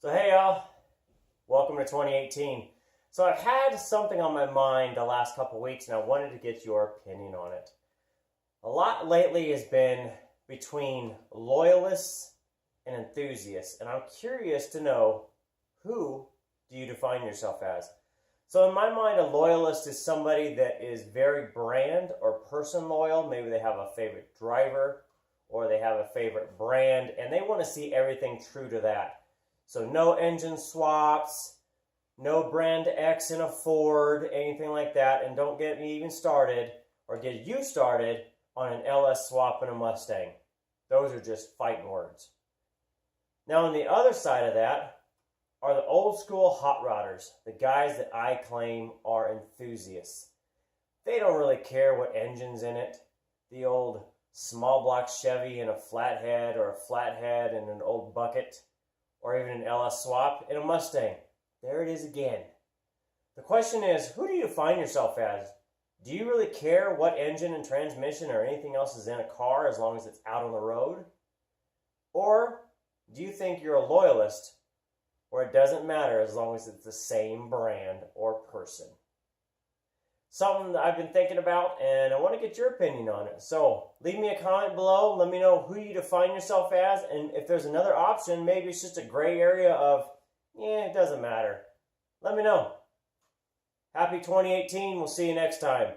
So hey y'all, welcome to 2018. So I've had something on my mind the last couple weeks and I wanted to get your opinion on it. A lot lately has been between loyalists and enthusiasts, and I'm curious to know, who do you define yourself as? So in my mind, a loyalist is somebody that is very brand or person loyal. Maybe they have a favorite driver or they have a favorite brand and they want to see everything true to that. So no engine swaps, no brand X in a Ford, anything like that. And don't get me even started, or get you started, on an LS swap in a Mustang. Those are just fighting words. Now on the other side of that are the old school hot rodders, the guys that I claim are enthusiasts. They don't really care what engine's in it. The old small block Chevy in a flathead, or a flathead in an old bucket, or even an LS swap in a Mustang. There it is again. The question is, who do you define yourself as? Do you really care what engine and transmission or anything else is in a car as long as it's out on the road? Or do you think you're a loyalist where it doesn't matter as long as it's the same brand or person? Something that I've been thinking about, and I want to get your opinion on it. So leave me a comment below. Let me know who you define yourself as, and if there's another option, maybe it's just a gray area of, it doesn't matter. Let me know. Happy 2018. We'll see you next time.